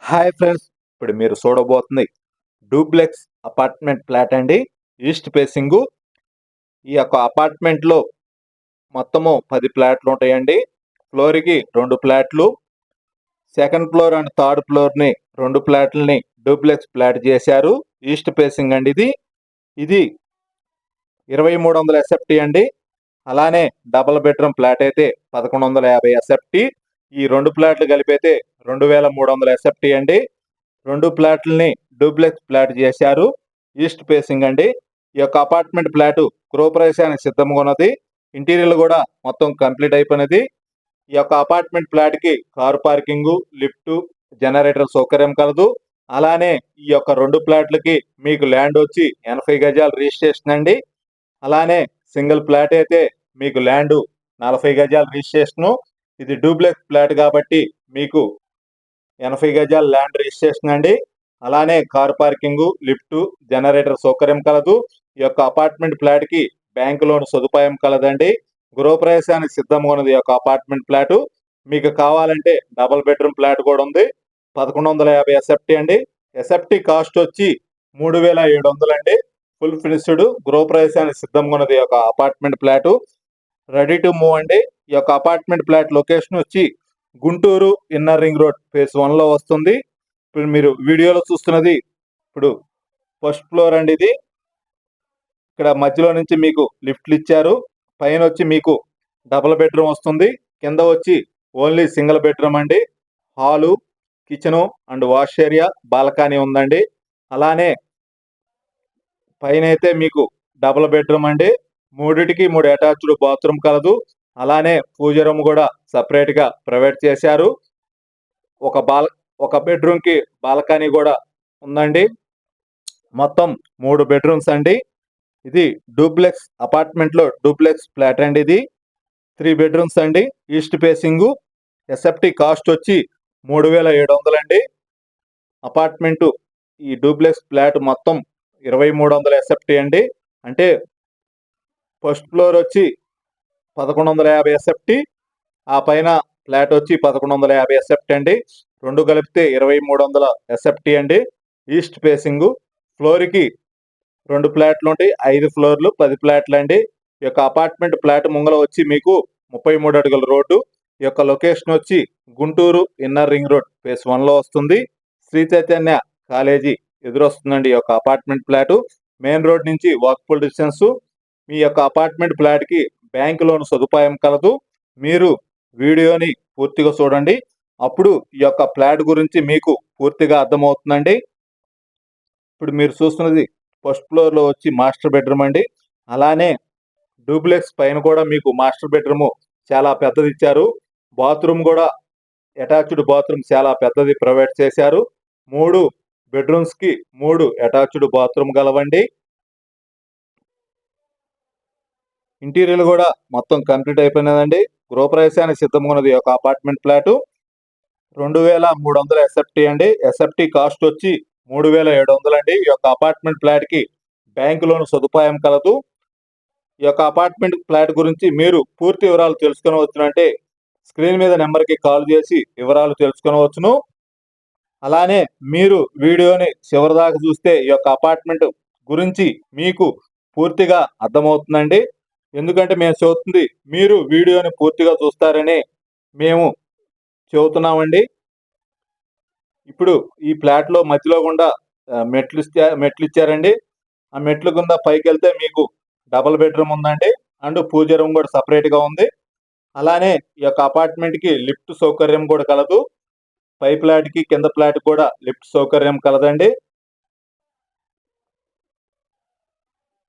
Hi friends, ఇప్పుడు మీరు చూడబోతుంది duplex apartment flat అండి. East facing. ఈ యొక్క అపార్ట్మెంట్లో మొత్తము 10 ఫ్లాట్లు ఉంటాయండి. ఫ్లోర్కి 2 ఫ్లాట్లు, సెకండ్ ఫ్లోర్ అండ్ థర్డ్ ఫ్లోర్ని 2 ఫ్లాట్లని డూప్లెక్స్ ఫ్లాట్ చేశారు. ఈస్ట్ ఫేసింగ్ అండి ఇది. ఇది 2300 ఎస్ఎఫ్టీ అండి. అలానే డబుల్ బెడ్రూమ్ ఫ్లాట్ అయితే 1150 ఎస్ఎఫ్టీ. ఈ 2 ఫ్లాట్లు కలిపైతే 2300 ఎస్ఎఫ్టీ అండి. 2 ఫ్లాట్లని డూప్లెక్స్ ఫ్లాట్ చేశారు. ఈస్ట్ ఫేసింగ్ అండి. ఈ యొక్క అపార్ట్మెంట్ ఫ్లాట్ గృహప్రవేశానికి సిద్ధంగా ఉన్నది. ఇంటీరియర్ కూడా మొత్తం కంప్లీట్ అయిపోయినది. ఈ యొక్క అపార్ట్మెంట్ ఫ్లాట్ కి కారు పార్కింగ్, లిఫ్ట్, జనరేటర్ సౌకర్యం కలదు. అలానే ఈ యొక్క 2 ఫ్లాట్లకి మీకు ల్యాండ్ వచ్చి 80 గజాల రిజిస్ట్రేషన్ అండి. అలానే సింగిల్ ఫ్లాట్ అయితే మీకు ల్యాండ్ 40 గజాల రిజిస్ట్రేషన్. ఇది డూప్లెక్స్ ఫ్లాట్ కాబట్టి మీకు 80 గజాల ల్యాండ్ రిజిస్ట్రేషన్ అండి. అలానే కార్ పార్కింగ్, లిఫ్ట్, జనరేటర్ సౌకర్యం కలదు. ఈ యొక్క అపార్ట్మెంట్ ఫ్లాట్ కి బ్యాంక్ లోన్ సదుపాయం కలదండి. గృహప్రవేశానికి సిద్ధంగా ఉన్నది ఈ యొక్క అపార్ట్మెంట్ ఫ్లాట్. మీకు కావాలంటే డబుల్ బెడ్రూమ్ ఫ్లాట్ కూడా ఉంది. 1150 ఎస్ఎఫ్టీ అండి. ఎస్ఎఫ్టీ కాస్ట్ వచ్చి 3700 అండి. ఫుల్ ఫినిష్డ్ గృహప్రవేశానికి సిద్ధంగా ఉన్నది ఈ యొక్క apartment flat. Ready to move అండి. ఈ యొక్క అపార్ట్మెంట్ ఫ్లాట్ లొకేషన్ వచ్చి Guntur inner ring road phase 1 లో వస్తుంది. ఇప్పుడు మీరు వీడియోలో చూస్తున్నది ఇప్పుడు ఫస్ట్ ఫ్లోర్ అండి. ఇది ఇక్కడ మధ్యలో నుంచి మీకు లిఫ్ట్లు ఇచ్చారు. పైన వచ్చి మీకు డబుల్ బెడ్రూమ్ వస్తుంది. కింద వచ్చి ఓన్లీ సింగిల్ బెడ్రూమ్ అండి. Hall, kitchen and wash area, balcony ఉందండి. అలానే పైన అయితే మీకు డబుల్ బెడ్రూమ్ అండి. 3టికి 3 అటాచ్డ్ బాత్రూమ్ కలదు. అలానే పూజ రూమ్ కూడా సపరేట్ గా ప్రొవైడ్ చేశారు. ఒక బెడ్రూమ్ కి బాల్కనీ కూడా ఉందండి. మొత్తం 3 బెడ్రూమ్స్ అండి. ఇది డూప్లెక్స్ అపార్ట్మెంట్ లో డూప్లెక్స్ ఫ్లాట్ అండి. ఇది 3 బెడ్రూమ్స్ అండి. East facing. ఎస్ఎఫ్టీ కాస్ట్ వచ్చి 3700 అండి. అపార్ట్మెంట్ ఈ డూప్లెక్స్ ఫ్లాట్ మొత్తం 2300 ఎస్ఎఫ్టీ అండి. అంటే ఫస్ట్ ఫ్లోర్ వచ్చి 1150 ఎస్ఎఫ్టీ, ఆ పైన ఫ్లాట్ వచ్చి 1150 ఎస్ఎఫ్టీ అండి. 2 కలిపితే 2300 ఎస్ఎఫ్టీ అండి. East facing. ఫ్లోర్కి 2 ఫ్లాట్లు ఉంటాయి. 5 ఫ్లోర్లు 10 ఫ్లాట్లు అండి. ఈ యొక్క అపార్ట్మెంట్ ఫ్లాట్ ముంగల వచ్చి మీకు 33 అడుగుల రోడ్డు. ఈ యొక్క లొకేషన్ వచ్చి Guntur inner ring road phase 1 లో వస్తుంది. శ్రీ చైతన్య కాలేజీ ఎదురొస్తుందండి ఈ యొక్క అపార్ట్మెంట్ ఫ్లాట్. మెయిన్ రోడ్ నుంచి వాకబుల్ డిస్టెన్స్. మీ యొక్క అపార్ట్మెంట్ ఫ్లాట్ కి బ్యాంక్ లోన్ సదుపాయం కలదు. మీరు వీడియోని పూర్తిగా చూడండి. అప్పుడు ఈ యొక్క ఫ్లాట్ గురించి మీకు పూర్తిగా అర్థమవుతుందండి. ఇప్పుడు మీరు చూస్తున్నది ఫస్ట్ ఫ్లోర్ లో వచ్చి మాస్టర్ బెడ్రూమ్ అండి. అలానే డూప్లెక్స్ పైన కూడా మీకు మాస్టర్ బెడ్రూమ్ చాలా పెద్దది ఇచ్చారు. బాత్రూమ్ కూడా అటాచ్డ్ బాత్రూమ్ చాలా పెద్దది ప్రొవైడ్ చేశారు. 3 బెడ్రూమ్స్ కి 3 అటాచ్డ్ బాత్రూమ్ గలవండి. ఇంటీరియర్ కూడా మొత్తం కంప్లీట్ అయిపోయినదండి. గృహప్రవేశానికి సిద్ధంగా ఉన్నది ఒక అపార్ట్మెంట్ ఫ్లాట్. 2300 ఎస్ఎఫ్టీ అండి. ఎస్ఎఫ్టీ కాస్ట్ వచ్చి 3700 అండి. ఈ యొక్క అపార్ట్మెంట్ ఫ్లాట్ కి బ్యాంక్ లోన్ సదుపాయం కలదు. ఈ యొక్క అపార్ట్మెంట్ ఫ్లాట్ గురించి మీరు పూర్తి వివరాలు తెలుసుకొనవచ్చునంటే స్క్రీన్ మీద నెంబర్కి కాల్ చేసి వివరాలు తెలుసుకొనవచ్చును. అలానే మీరు వీడియోని చివరిదాకా చూస్తే ఈ యొక్క అపార్ట్మెంట్ గురించి మీకు పూర్తిగా అర్థమవుతుందండి. ఎందుకంటే మేము చెబుతుంది మీరు వీడియోని పూర్తిగా చూస్తారని మేము చెబుతున్నామండి. ఇప్పుడు ఈ ఫ్లాట్ లో మధ్యలో గుండా మెట్లు ఇచ్చారండి. ఆ మెట్ల కింద పైకి వెళ్తే మీకు డబుల్ బెడ్రూమ్ ఉందండి. అండ్ పూజ రూమ్ కూడా సపరేట్ గా ఉంది. అలానే ఈ యొక్క అపార్ట్మెంట్ కి లిఫ్ట్ సౌకర్యం కూడా కలదు. పై ఫ్లాట్ కి కింద ఫ్లాట్ కూడా లిఫ్ట్ సౌకర్యం కలదండి.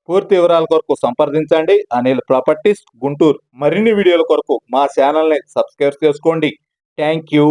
పూర్తి వివరాల కొరకు సంప్రదించండి అనిల్ ప్రాపర్టీస్ గుంటూరు. మరిన్ని వీడియోల కొరకు మా ఛానల్ ని సబ్స్క్రైబ్ చేసుకోండి. Thank you.